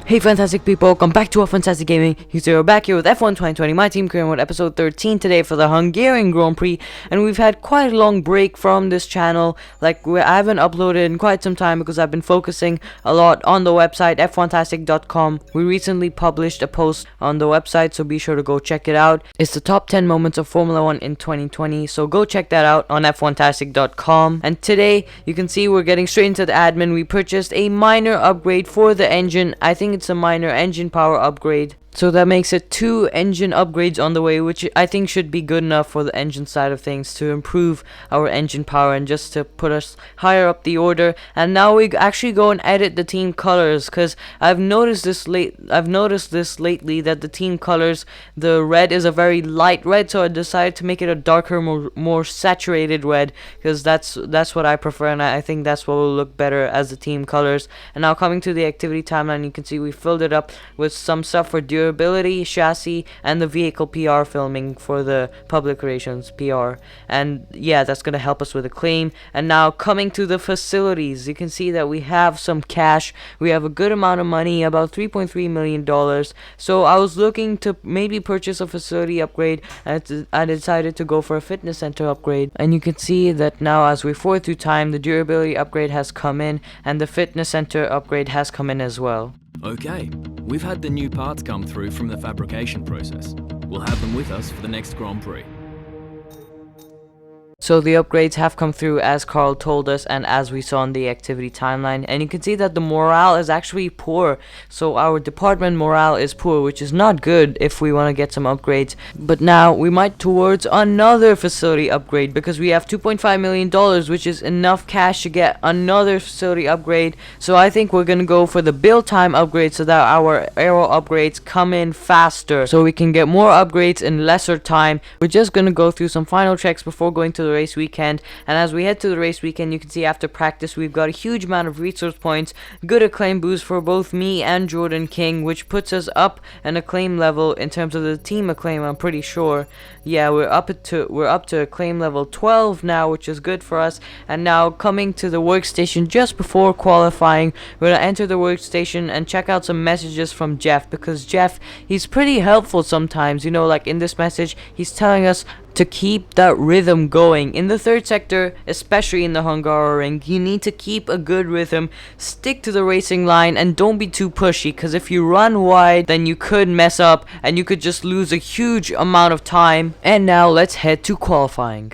Hey fantastic people, welcome back to F1ntastic Gaming. We're back here with F1 2020, my team current with episode 13 today for the Hungarian Grand Prix, and we've had quite a long break from this channel. I haven't uploaded in quite some time because I've been focusing a lot on the website F1ntastic.com. We recently published a post on the website, so be sure to go check it out. It's the top 10 moments of Formula 1 in 2020, so go check that out on F1ntastic.com. And today, you can see we're getting straight into the admin. We purchased a minor upgrade for the engine. I think it's a minor engine power upgrade, so that makes it 2 engine upgrades on the way, which I think should be good enough for the engine side of things to improve our engine power and just to put us higher up the order. And now we actually go and edit the team colors, because I've noticed this lately that the team colors, the red is a very light red, so I decided to make it a darker, more saturated red, because that's what I prefer, and I think that's what will look better as the team colors. And now coming to the activity timeline, you can see we filled it up with some stuff for durability, chassis, and the vehicle PR filming for the public relations PR. And yeah, that's gonna help us with the claim. And now coming to the facilities, you can see that we have some cash. We have a good amount of money, about $3.3 million. So I was looking to maybe purchase a facility upgrade, and I decided to go for a fitness center upgrade. And you can see that now as we forward through time, the durability upgrade has come in and the fitness center upgrade has come in as well. Okay, we've had the new parts come through from the fabrication process. We'll have them with us for the next Grand Prix. So the upgrades have come through as Carl told us and as we saw in the activity timeline, and you can see that the morale is actually poor. So our department morale is poor, which is not good if we want to get some upgrades. But now we might towards another facility upgrade, because we have $2.5 million, which is enough cash to get another facility upgrade. So I think we're gonna go for the build time upgrade so that our aero upgrades come in faster, so we can get more upgrades in lesser time. We're just gonna go through some final checks before going to the race weekend. And as we head to the race weekend, you can see after practice we've got a huge amount of resource points, good acclaim boost for both me and Jordan King, which puts us up an acclaim level in terms of the team acclaim. I'm pretty sure, yeah, we're up to acclaim level 12 now, which is good for us. And now coming to the workstation just before qualifying, we're gonna enter the workstation and check out some messages from Jeff, because Jeff, he's pretty helpful sometimes, you know, like in this message he's telling us to keep that rhythm going. In the third sector, especially in the Hungaroring, you need to keep a good rhythm, stick to the racing line, and don't be too pushy, because if you run wide, then you could mess up and you could just lose a huge amount of time. And now let's head to qualifying.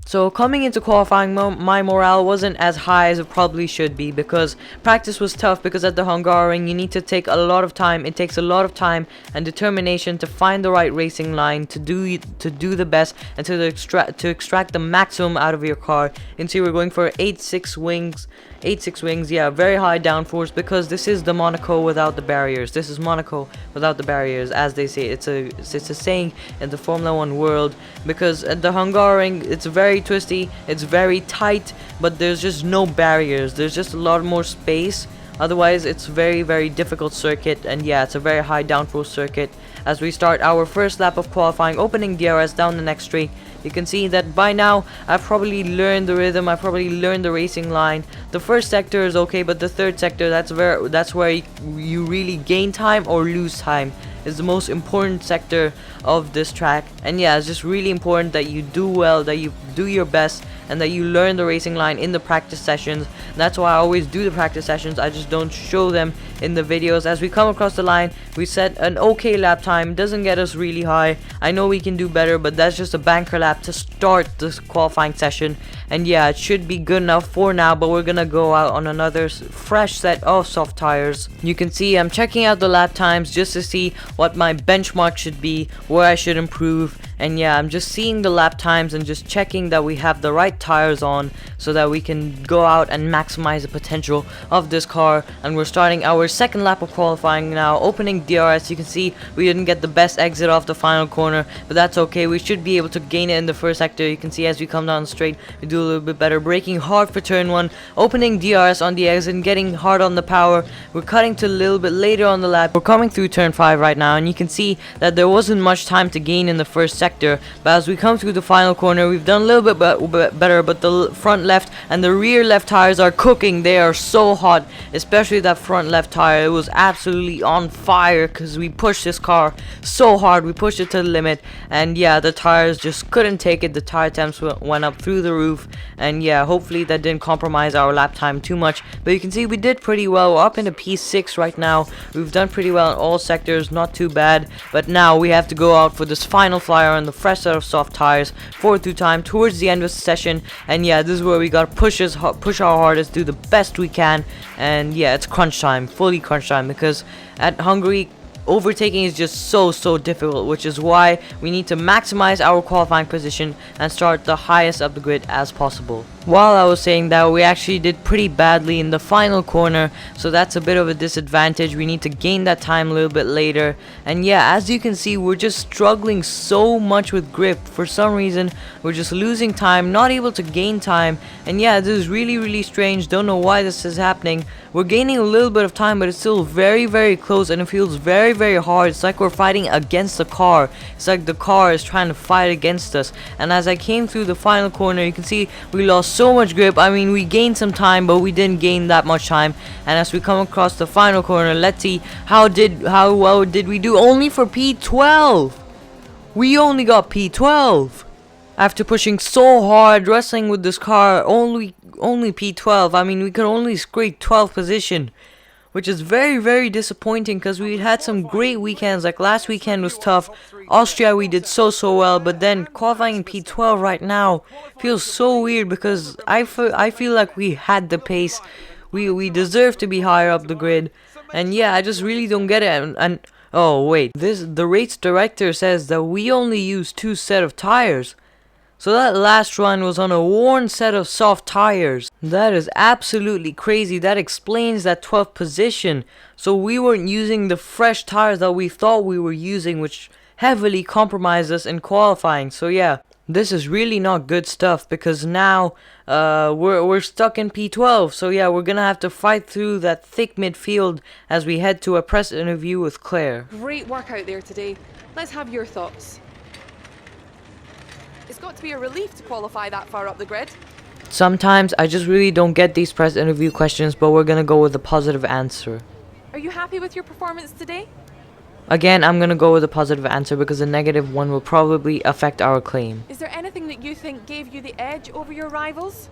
So coming into qualifying, my morale wasn't as high as it probably should be, because practice was tough, because at the Hungaroring you need to take a lot of time. It takes a lot of time and determination to find the right racing line, to do the best, and to extract the maximum out of your car. You can see we're going for 8.6 wings, yeah, very high downforce, because this is the Monaco without the barriers. This is Monaco without the barriers, as they say. It's a saying in the Formula 1 world, because at the Hungaroring it's very twisty, it's very tight, but there's just no barriers. There's just a lot more space. Otherwise it's very difficult circuit, and yeah, it's a very high downforce circuit. As we start our first lap of qualifying, opening DRS down the next straight, you can see that by now I've probably learned the rhythm, I've probably learned the racing line. The first sector is okay, but the third sector, that's where you really gain time or lose time. Is the most important sector of this track. And yeah, it's just really important that you do well, that you do your best, and that you learn the racing line in the practice sessions. And that's why I always do the practice sessions, I just don't show them in the videos. As we come across the line, we set an okay lap time, doesn't get us really high. I know we can do better, but that's just a banker lap to start this qualifying session. And yeah, it should be good enough for now, but we're gonna go out on another fresh set of soft tires. You can see I'm checking out the lap times just to see what my benchmark should be, where I should improve. And yeah, I'm just seeing the lap times and just checking that we have the right tires on so that we can go out and maximize the potential of this car. And we're starting our second lap of qualifying now, opening DRS. You can see we didn't get the best exit off the final corner, but that's okay. We should be able to gain it in the first sector. You can see as we come down straight, we do a little bit better, braking hard for turn 1, opening DRS on the exit and getting hard on the power. We're cutting to a little bit later on the lap. We're coming through turn 5 right now, and you can see that there wasn't much time to gain in the first sector, but as we come through the final corner, we've done a little bit better, but the front left and the rear left tires are cooking. They are so hot, especially that front left tire. It was absolutely on fire because we pushed this car so hard. We pushed it to the limit, and yeah, the tires just couldn't take it. The tire temps went up through the roof, and yeah, hopefully that didn't compromise our lap time too much, but you can see we did pretty well. We're up into P6 right now. We've done pretty well in all sectors, not too bad, but now we have to go out for this final flyer on the fresh set of soft tires, 4-2 time towards the end of the session. And yeah, this is where we got push our hardest, do the best we can, and yeah, it's crunch time, fully crunch time, because at Hungary overtaking is just so difficult, which is why we need to maximize our qualifying position and start the highest up the grid as possible. While I was saying that, we actually did pretty badly in the final corner, so that's a bit of a disadvantage. We need to gain that time a little bit later. And yeah, as you can see, we're just struggling so much with grip. For some reason, we're just losing time, not able to gain time. And yeah, this is really strange. Don't know why this is happening. We're gaining a little bit of time, but it's still very close, and it feels very hard. It's like we're fighting against the car. It's like the car is trying to fight against us. And as I came through the final corner, you can see we lost so much grip. I mean, we gained some time, but we didn't gain that much time. And as we come across the final corner, let's see how well did we do. Only for P12. We only got P12 after pushing so hard, wrestling with this car. Only P12. I mean, we could only scrape 12th position, which is very disappointing, because we had some great weekends. Like last weekend was tough. Austria we did so well, but then qualifying in P12 right now feels so weird, because I feel like we had the pace. We deserve to be higher up the grid. And yeah, I just really don't get it. And oh wait, the race director says that we only use 2 sets of tires. So that last run was on a worn set of soft tires. That is absolutely crazy. That explains that 12th position. So we weren't using the fresh tires that we thought we were using, which heavily compromised us in qualifying. So yeah, this is really not good stuff, because now we're stuck in P12. So yeah, we're gonna have to fight through that thick midfield as we head to a press interview with Claire. Great work out there today. Let's have your thoughts. It's got to be a relief to qualify that far up the grid. Sometimes I just really don't get these press interview questions, but we're gonna go with a positive answer. Are you happy with your performance today? Again, I'm gonna go with a positive answer, because a negative one will probably affect our claim. Is there anything that you think gave you the edge over your rivals?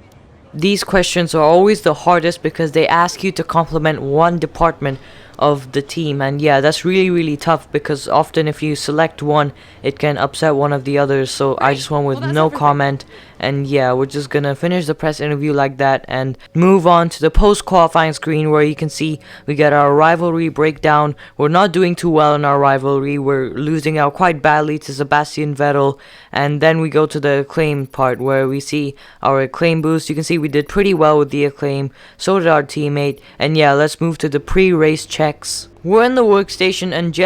These questions are always the hardest, because they ask you to compliment one department of the team, and yeah, that's really tough, because often if you select one, it can upset one of the others. So I just went with no comment, and yeah, we're just gonna finish the press interview like that and move on to the post-qualifying screen, where you can see we get our rivalry breakdown. We're not doing too well in our rivalry. We're losing out quite badly to Sebastian Vettel. And then we go to the acclaim part, where we see our acclaim boost. You can see we did pretty well with the acclaim, so did our teammate. And yeah, let's move to the pre-race checks. We're in the workstation, and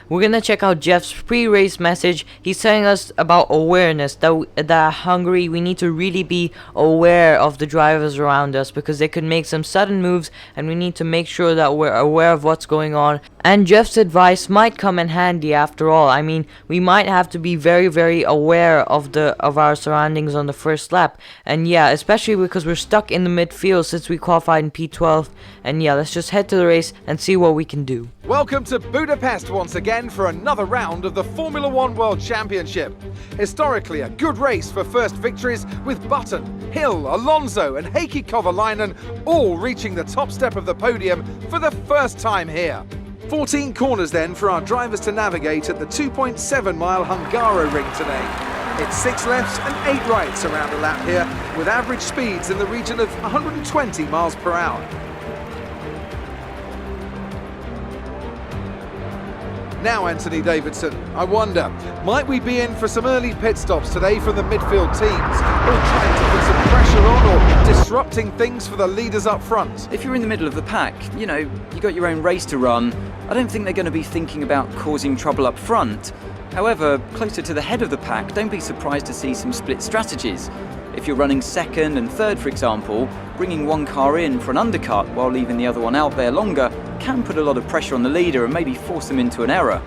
we're gonna check out Jeff's pre-race message. He's telling us about awareness, that Hungary, we need to really be aware of the drivers around us, because they could make some sudden moves, and we need to make sure that we're aware of what's going on. And Jeff's advice might come in handy after all. I mean, we might have to be very aware of our surroundings on the first lap. And yeah, especially because we're stuck in the midfield since we qualified in P12. And yeah, let's just head to the race and see what we can do. Welcome to Budapest once again for another round of the Formula One World Championship. Historically a good race for first victories, with Button, Hill, Alonso and Heikki Kovalainen all reaching the top step of the podium for the first time here. 14 corners then for our drivers to navigate at the 2.7-mile Hungaroring today. It's 6 lefts and 8 rights around a lap here, with average speeds in the region of 120 miles per hour. Now, Anthony Davidson, I wonder, might we be in for some early pit stops today from the midfield teams, all trying to put some pressure on or disrupting things for the leaders up front? If you're in the middle of the pack, you know, you got your own race to run, I don't think they're going to be thinking about causing trouble up front. However, closer to the head of the pack, don't be surprised to see some split strategies. If you're running second and third, for example, bringing one car in for an undercut while leaving the other one out there longer can put a lot of pressure on the leader and maybe force them into an error.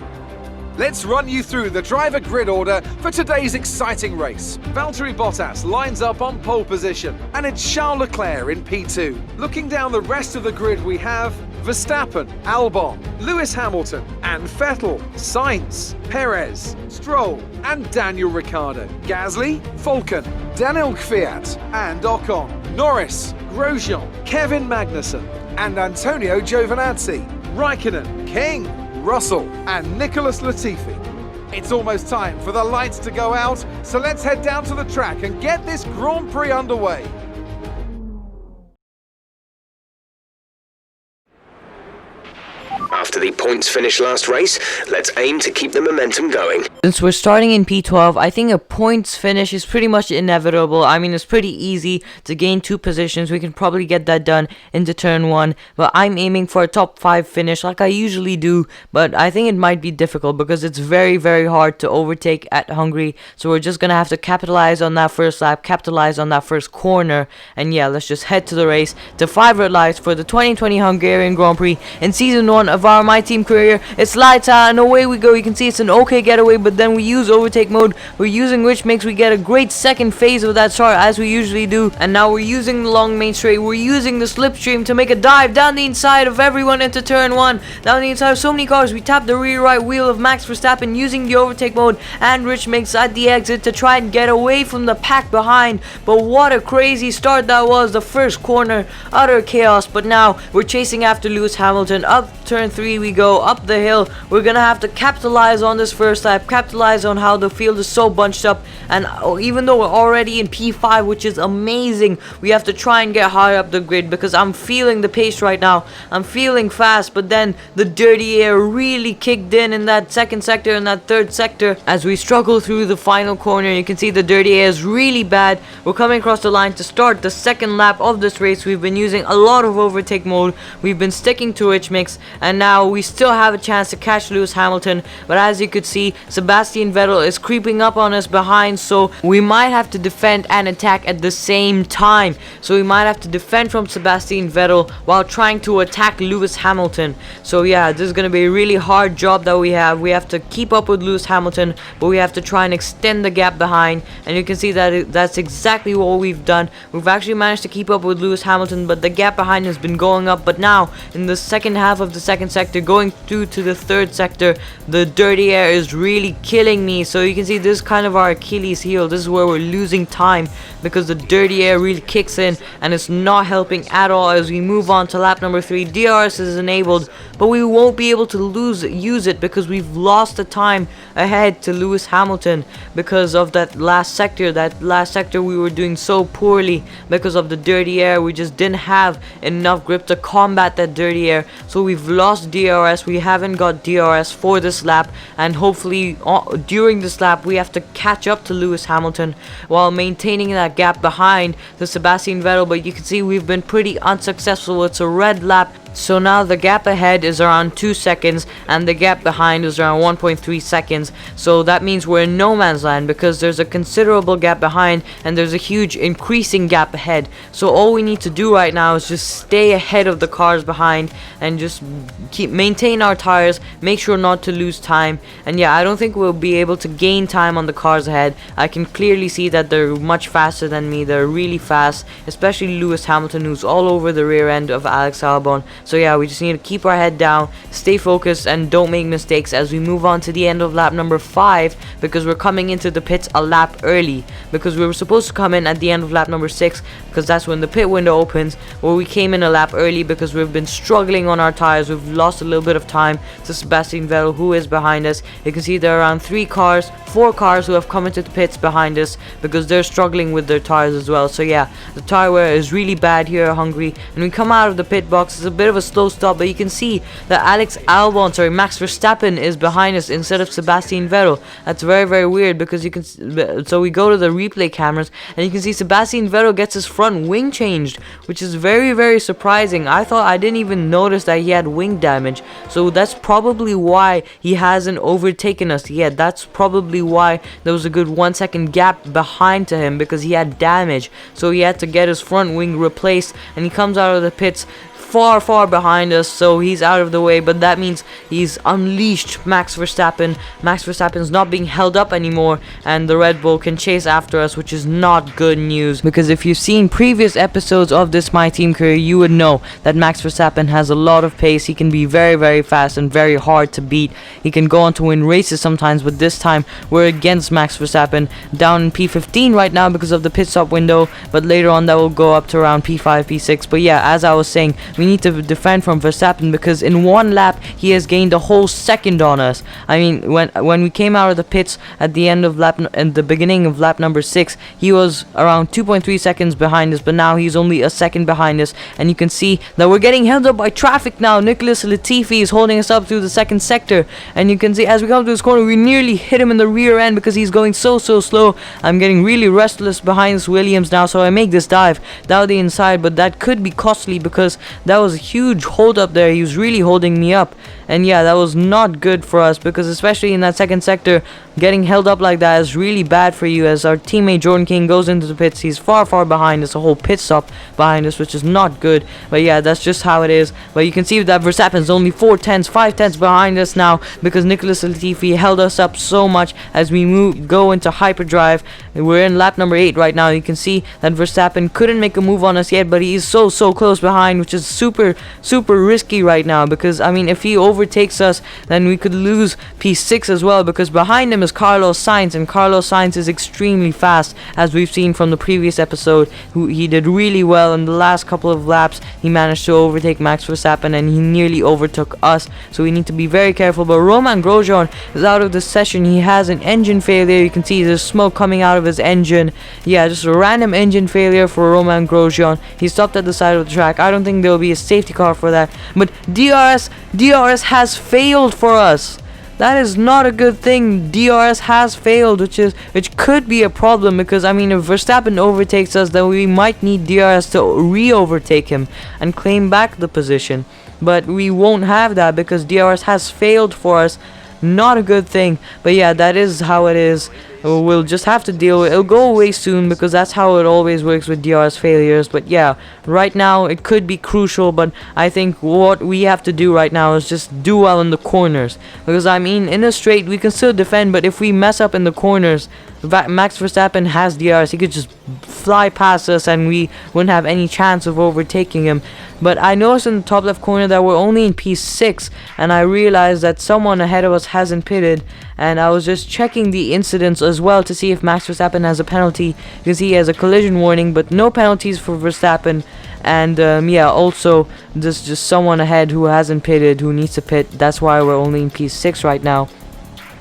Let's run you through the driver grid order for today's exciting race. Valtteri Bottas lines up on pole position, and it's Charles Leclerc in P2. Looking down the rest of the grid, we have Verstappen, Albon, Lewis Hamilton, and Vettel, Sainz, Perez, Stroll, and Daniel Ricciardo, Gasly, Falcon, Daniel Kvyat, and Ocon, Norris, Grosjean, Kevin Magnussen, and Antonio Giovinazzi, Raikkonen, King, Russell, and Nicholas Latifi. It's almost time for the lights to go out, so let's head down to the track and get this Grand Prix underway. After the points finish last race, let's aim to keep the momentum going. Since we're starting in P12, I think a points finish is pretty much inevitable. I mean, it's pretty easy to gain 2 positions. We can probably get that done into turn 1. But I'm aiming for a top 5 finish like I usually do. But I think it might be difficult because it's very, very hard to overtake at Hungary. So we're just going to have to capitalize on that first lap, capitalize on that first corner. And yeah, let's just head to the race. To 5 red lights for the 2020 Hungarian Grand Prix in Season 1 of our My Team career. It's lights out and away we go. You can see it's an okay getaway, but then we use overtake mode. We're using which makes we get a great second phase of that start as we usually do. And now we're using the long main straight. We're using the slipstream to make a dive down the inside of everyone into turn 1. Down the inside of so many cars. We tap the rear right wheel of Max Verstappen using the overtake mode, and Rich makes at the exit to try and get away from the pack behind. But what a crazy start that was. The first corner, utter chaos. But now we're chasing after Lewis Hamilton. Up turn 3 we go, up the hill. We're gonna have to capitalize on this first lap, capitalize on how the field is so bunched up, and even though we're already in P5, which is amazing, we have to try and get higher up the grid because I'm feeling the pace right now. I'm feeling fast, but then the dirty air really kicked in that second sector and that third sector as we struggle through the final corner. You can see the dirty air is really bad. We're coming across the line to start the second lap of this race. We've been using a lot of overtake mode. We've been sticking to Rich Mix, and now we still have a chance to catch Lewis Hamilton, but as you could see, Sebastian Vettel is creeping up on us behind, so we might have to defend and attack at the same time. So we might have to defend from Sebastian Vettel while trying to attack Lewis Hamilton. So yeah, this is going to be a really hard job that we have. We have to keep up with Lewis Hamilton, but we have to try and extend the gap behind, and you can see that that's exactly what we've done. We've actually managed to keep up with Lewis Hamilton, but the gap behind has been going up. But now in the second half of the second sector, going through to the third sector, the dirty air is really killing me. So you can see this is kind of our Achilles heel. This is where we're losing time because the dirty air really kicks in and it's not helping at all. As we move on to lap number 3, DRS is enabled, but we won't be able to use it because we've lost the time ahead to Lewis Hamilton because of that last sector. That last sector we were doing so poorly because of the dirty air. We just didn't have enough grip to combat that dirty air, so we've lost DRS. We haven't got DRS for this lap, and hopefully during this lap we have to catch up to Lewis Hamilton while maintaining that gap behind the Sebastian Vettel. But you can see we've been pretty unsuccessful. It's a red lap. So now the gap ahead is around 2 seconds and the gap behind is around 1.3 seconds. So that means we're in no man's land because there's a considerable gap behind and there's a huge increasing gap ahead. So all we need to do right now is just stay ahead of the cars behind and just maintain our tires, make sure not to lose time. And yeah, I don't think we'll be able to gain time on the cars ahead. I can clearly see that they're much faster than me. They're really fast, especially Lewis Hamilton, who's all over the rear end of Alex Albon. So yeah, we just need to keep our head down, stay focused, and don't make mistakes as we move on to the end of lap number 5, because we're coming into the pits a lap early, because we were supposed to come in at the end of lap number 6 because that's when the pit window opens. Well, we came in a lap early because we've been struggling on our tires. We've lost a little bit of time to Sebastian Vettel, who is behind us. You can see there are around 4 cars who have come into the pits behind us because they're struggling with their tires as well. So yeah, the tire wear is really bad here at Hungary, and we come out of the pit box. It's a bit of a slow stop, but you can see that Max Verstappen is behind us instead of Sebastian Vettel. That's very, very weird because you can. So we go to the replay cameras and you can see Sebastian Vettel gets his front wing changed, which is very, very surprising. I didn't even notice that he had wing damage, so that's probably why he hasn't overtaken us yet. That's probably why there was a good 1 second gap behind to him, because he had damage, so he had to get his front wing replaced, and he comes out of the pits far behind us, so he's out of the way. But that means he's unleashed Max Verstappen. Max Verstappen's not being held up anymore, and the Red Bull can chase after us, which is not good news, because if you've seen previous episodes of this My Team career, you would know that Max Verstappen has a lot of pace. He can be very, very fast and very hard to beat. He can go on to win races sometimes, but this time we're against Max Verstappen, down in P15 right now because of the pit stop window, but later on that will go up to around P5, P6. But yeah, as I was saying, we need to defend from Verstappen, because in one lap he has gained a whole second on us. I mean, when we came out of the pits at the end of the beginning of lap number 6, he was around 2.3 seconds behind us, but now he's only a second behind us, and you can see that we're getting held up by traffic now. Nicholas Latifi is holding us up through the second sector, and you can see as we come to this corner, we nearly hit him in the rear end because he's going so slow. I'm getting really restless behind this Williams now, so I make this dive down the inside, but that could be costly because that was a huge hold up there. He was really holding me up, and yeah, that was not good for us, because especially in that second sector, getting held up like that is really bad for you. As our teammate Jordan King goes into the pits, he's far behind us, a whole pit stop behind us, which is not good. But yeah, that's just how it is. But you can see that Verstappen's only 5 tenths behind us now, because Nicholas Latifi held us up so much as we go into hyperdrive. We're in lap number 8 right now. You can see that Verstappen couldn't make a move on us yet, but he's so close behind, which is super risky right now, because I mean, if he overtakes us, then we could lose P6 as well, because behind him is Carlos Sainz, and Carlos Sainz is extremely fast, as we've seen from the previous episode. He did really well in the last couple of laps. He managed to overtake Max Verstappen, and he nearly overtook us, so we need to be very careful. But Romain Grosjean is out of the session. He has an engine failure. You can see there's smoke coming out of his engine. Yeah, just a random engine failure for Romain Grosjean. He stopped at the side of the track. I don't think there will be a safety car for that, but DRS has failed for us. That is not a good thing. DRS has failed, which could be a problem, because I mean, if Verstappen overtakes us, then we might need DRS to re-overtake him and claim back the position, but we won't have that because DRS has failed for us. Not a good thing, but yeah, that is how it is. We'll just have to deal with it. It'll go away soon, because that's how it always works with DRS failures. But yeah, right now it could be crucial, but I think what we have to do right now is just do well in the corners, because I mean, in a straight we can still defend, but if we mess up in the corners, Max Verstappen has DRS. He could just fly past us and we wouldn't have any chance of overtaking him. But I noticed in the top left corner that we're only in P6, and I realized that someone ahead of us hasn't pitted, and I was just checking the incidents as well to see if Max Verstappen has a penalty, because he has a collision warning, but no penalties for Verstappen. And yeah, also there's just someone ahead who hasn't pitted, who needs to pit. That's why we're only in P6 right now.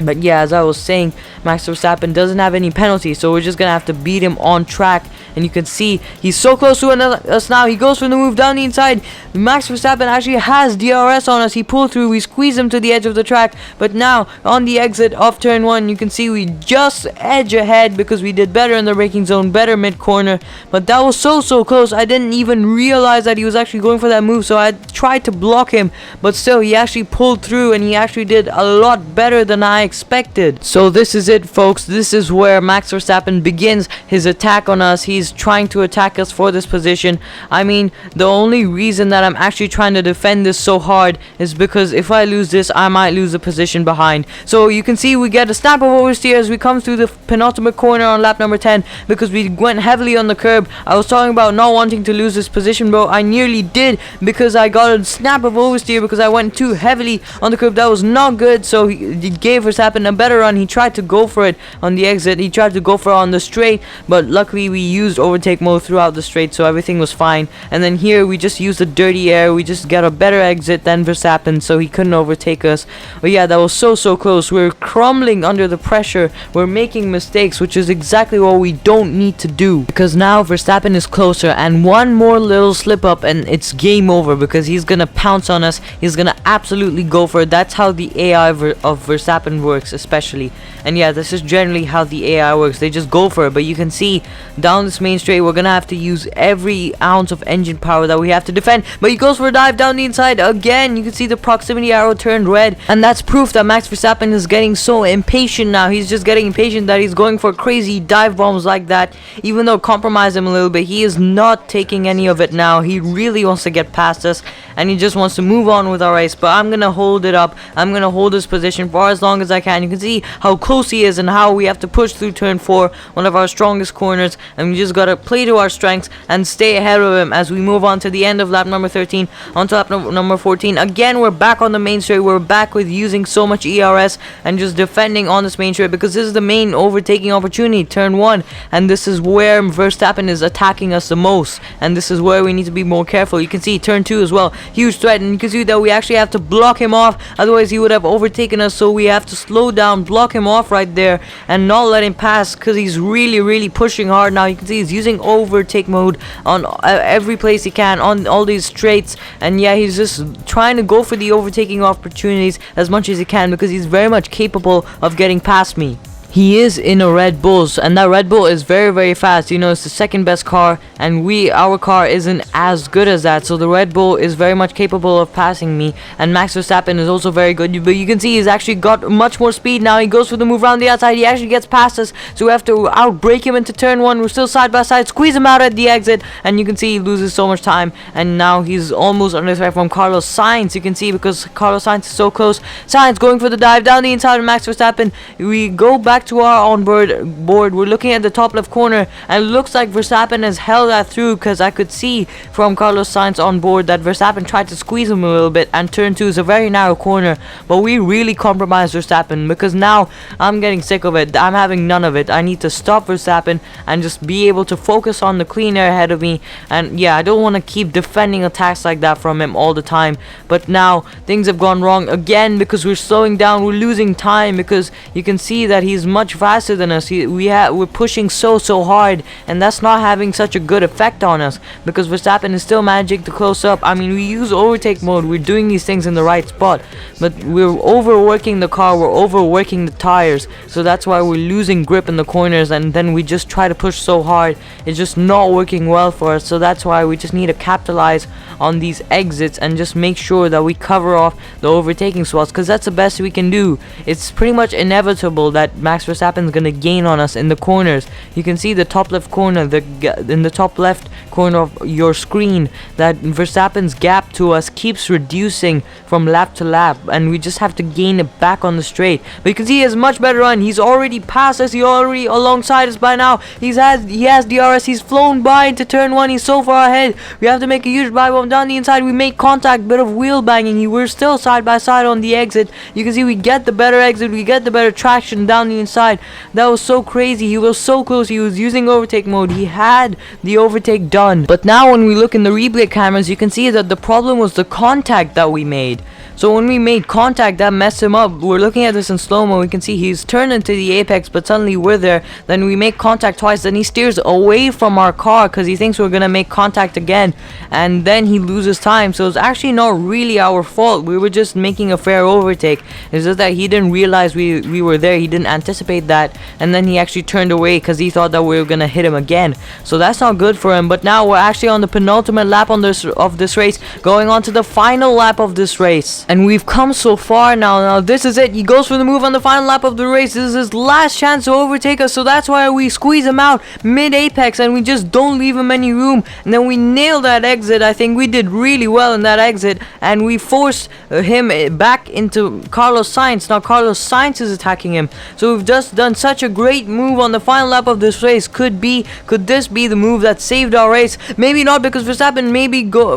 But yeah, as I was saying, Max Verstappen doesn't have any penalties, so we're just gonna have to beat him on track. And you can see he's so close to us now. He goes for the move down the inside. Max Verstappen actually has DRS on us. He pulled through. We squeeze him to the edge of the track. But now on the exit of turn 1, you can see we just edge ahead because we did better in the braking zone, better mid corner. But that was so close. I didn't even realize that he was actually going for that move, so I tried to block him, but still he actually pulled through, and he actually did a lot better than I expected. So this is it, folks. This is where Max Verstappen begins his attack on us. He's trying to attack us for this position. I mean, the only reason that I'm actually trying to defend this so hard is because if I lose this, I might lose the position behind. So you can see we get a snap of oversteer as we come through the penultimate corner on lap number 10, because we went heavily on the curb. I was talking about not wanting to lose this position, bro. I nearly did, because I got a snap of oversteer because I went too heavily on the curb. That was not good, so he gave Verstappen a better run. He tried to go for it on the exit. He tried to go for it on the straight, but luckily we used used overtake mode throughout the straight, so everything was fine. And then here we just used the dirty air. We just got a better exit than Verstappen, so he couldn't overtake us. But yeah, that was so close. We're crumbling under the pressure. We're making mistakes, which is exactly what we don't need to do, because now Verstappen is closer, and one more little slip up and it's game over, because he's gonna pounce on us. He's gonna absolutely go for it. That's how the AI of Verstappen works, especially. And yeah, this is generally how the AI works. They just go for it. But you can see down this main straight, we're gonna have to use every ounce of engine power that we have to defend. But he goes for a dive down the inside again. You can see the proximity arrow turned red, and that's proof that Max Verstappen is getting so impatient now. He's just getting impatient that he's going for crazy dive bombs like that. Even though compromise him a little bit, he is not taking any of it now. He really wants to get past us, and he just wants to move on with our race. But I'm gonna hold it up. I'm gonna hold this position for as long as I can. You can see how close he is and how we have to push through turn 4, one of our strongest corners, and we just gotta play to our strengths and stay ahead of him as we move on to the end of lap number 13, onto lap number 14. Again, we're back on the main straight. We're back with using so much ERS and just defending on this main straight, because this is the main overtaking opportunity, turn 1, and this is where Verstappen is attacking us the most, and this is where we need to be more careful. You can see turn 2 as well, huge threat, and you can see that we actually have to block him off, otherwise he would have overtaken us. So we have to slow down, block him off right there, and not let him pass, because he's really pushing hard now. You can see he's using overtake mode on every place he can on all these straights, and yeah, he's just trying to go for the overtaking opportunities as much as he can, because he's very much capable of getting past me. He is in a Red Bull, and that Red Bull is very fast. You know, it's the second best car, and our car isn't as good as that. So the Red Bull is very much capable of passing me, and Max Verstappen is also very good. But you can see he's actually got much more speed now. He goes for the move around the outside. He actually gets past us, so we have to outbrake him into turn 1. We're still side by side, squeeze him out at the exit, and you can see he loses so much time. And now he's almost under threat from Carlos Sainz. You can see, because Carlos Sainz is so close. Sainz going for the dive down the inside of Max Verstappen. We go back to our onboard board. We're looking at the top left corner, and it looks like Verstappen has held that through, because I could see from Carlos Sainz on board that Verstappen tried to squeeze him a little bit, and turn 2 is a very narrow corner. But we really compromised Verstappen, because now I'm getting sick of it. I'm having none of it. I need to stop Verstappen and just be able to focus on the clean air ahead of me. And yeah, I don't want to keep defending attacks like that from him all the time. But now things have gone wrong again, because we're slowing down, we're losing time, because you can see that he's much faster than us. We're pushing so hard, and that's not having such a good effect on us, because Verstappen is still managing to close up. I mean, we use overtake mode, we're doing these things in the right spot, but we're overworking the car, we're overworking the tires, so that's why we're losing grip in the corners, and then we just try to push so hard. It's just not working well for us, so that's why we just need to capitalize on these exits and just make sure that we cover off the overtaking spots, because that's the best we can do. It's pretty much inevitable that Max Verstappen's gonna gain on us in the corners. You can see the top left corner, in the top left corner of your screen, that Verstappen's gap to us keeps reducing from lap to lap, and we just have to gain it back on the straight. But you can see he has much better run. He's already passed us. He's already alongside us by now. He has DRS. He's flown by into turn 1. He's so far ahead. We have to make a huge dive bomb down the inside. We make contact, bit of wheel banging. We're still side by side on the exit. You can see we get the better exit. We get the better traction down the inside. That was so crazy. He was so close. He was using overtake mode. He had the overtake done. But now when we look in the replay cameras, you can see that the problem was the contact that we made. So when we made contact, that messed him up. We're looking at this in slow-mo. We can see he's turned into the apex, but suddenly we're there. Then we make contact twice. Then he steers away from our car because he thinks we're going to make contact again. And then he loses time. So it's actually not really our fault. We were just making a fair overtake. It's just that he didn't realize we were there. He didn't anticipate that. And then he actually turned away because he thought that we were going to hit him again. So that's not good for him. But now we're actually on the penultimate lap of this race, going on to the final lap of this race. And we've come so far now. Now this is it. He goes for the move on the final lap of the race. This is his last chance to overtake us. So that's why we squeeze him out mid-apex and we just don't leave him any room. And then we nail that exit. I think we did really well in that exit. And we forced him back into Carlos Sainz. Now Carlos Sainz is attacking him. So we've just done such a great move on the final lap of this race. Could this be the move that saved our race? Maybe not, because Verstappen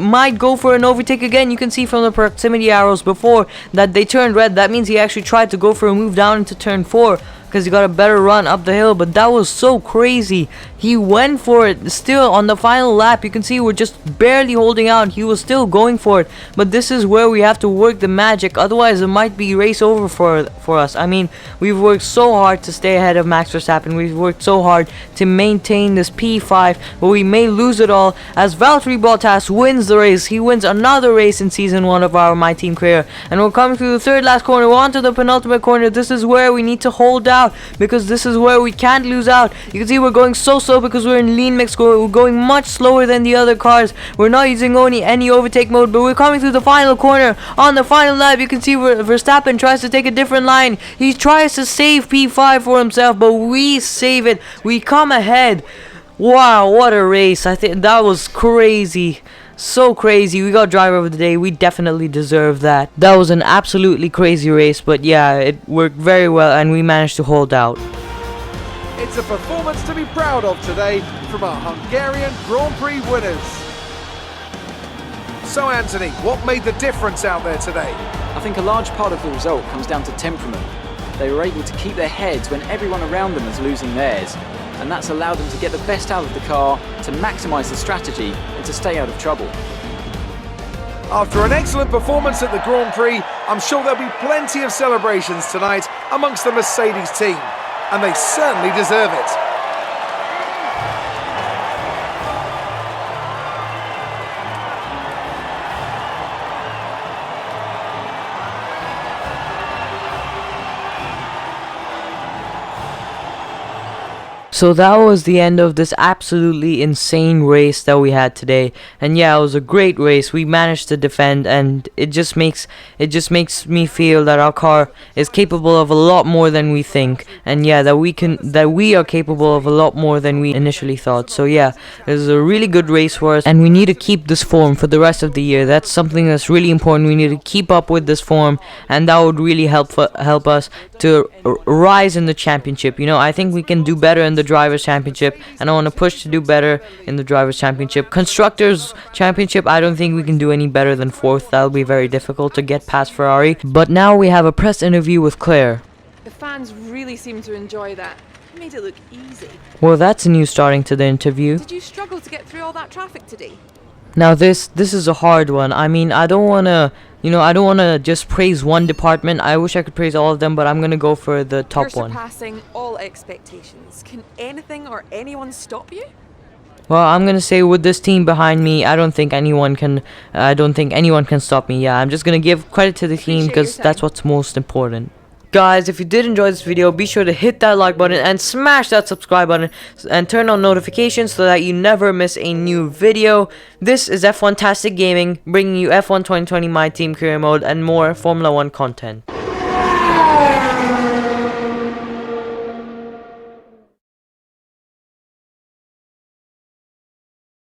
might go for an overtake again. You can see from the proximity arrows before that they turned red. That means he actually tried to go for a move down into turn 4. because he got a better run up the hill, but that was so crazy. He went for it still on the final lap. You can see we're just barely holding out. He was still going for it, but this is where we have to work the magic, otherwise it might be race over for us. I mean, we've worked so hard to stay ahead of Max Verstappen. We've worked so hard to maintain this P5, but we may lose it all as Valtteri Bottas wins the race. He wins another race in season 1 of our My Team career, and we're coming through the third last corner. We're on to the penultimate corner. This is where we need to hold out, because this is where we can't lose out. You can see we're going so slow because we're in lean mix. We're going much slower than the other cars. We're not using any overtake mode, but we're coming through the final corner. On the final lap, you can see where Verstappen tries to take a different line. He tries to save P5 for himself, but we save it. We come ahead. Wow, what a race. I think that was crazy. So crazy. We got driver of the day. We definitely deserve that. That was an absolutely crazy race, but yeah, it worked very well and we managed to hold out. It's a performance to be proud of today from our Hungarian Grand Prix winners. So Anthony, what made the difference out there today? I think a large part of the result comes down to temperament. They were able to keep their heads when everyone around them was losing theirs, and that's allowed them to get the best out of the car, to maximise the strategy and to stay out of trouble. After an excellent performance at the Grand Prix, I'm sure there'll be plenty of celebrations tonight amongst the Mercedes team, and they certainly deserve it. So that was the end of this absolutely insane race that we had today, and yeah, it was a great race. We managed to defend, and it just makes me feel that our car is capable of a lot more than we think, and yeah, that we are capable of a lot more than we initially thought. So yeah, it was a really good race for us, and we need to keep this form for the rest of the year. That's something that's really important. We need to keep up with this form, and that would really help us to rise in the championship. You know, I think we can do better in the Drivers' Championship, and I want to push to do better in the Drivers' Championship. Constructors' Championship, I don't think we can do any better than 4th. That'll be very difficult to get past Ferrari. But now we have a press interview with Claire. The fans really seem to enjoy that. You made it look easy. Well, that's a new starting to the interview. Did you struggle to get through all that traffic today? Now this is a hard one. I mean, I don't want to just praise one department. I wish I could praise all of them, but I'm going to go for the top You're one. surpassing all expectations. Can anything or anyone stop you? Well, I'm going to say with this team behind me, I don't think anyone can stop me. Yeah, I'm just going to give credit to the team because that's what's most important. Guys, if you did enjoy this video, be sure to hit that like button and smash that subscribe button and turn on notifications so that you never miss a new video. This is F1ntastic Gaming, bringing you F1 2020 My Team Career Mode and more Formula 1 content.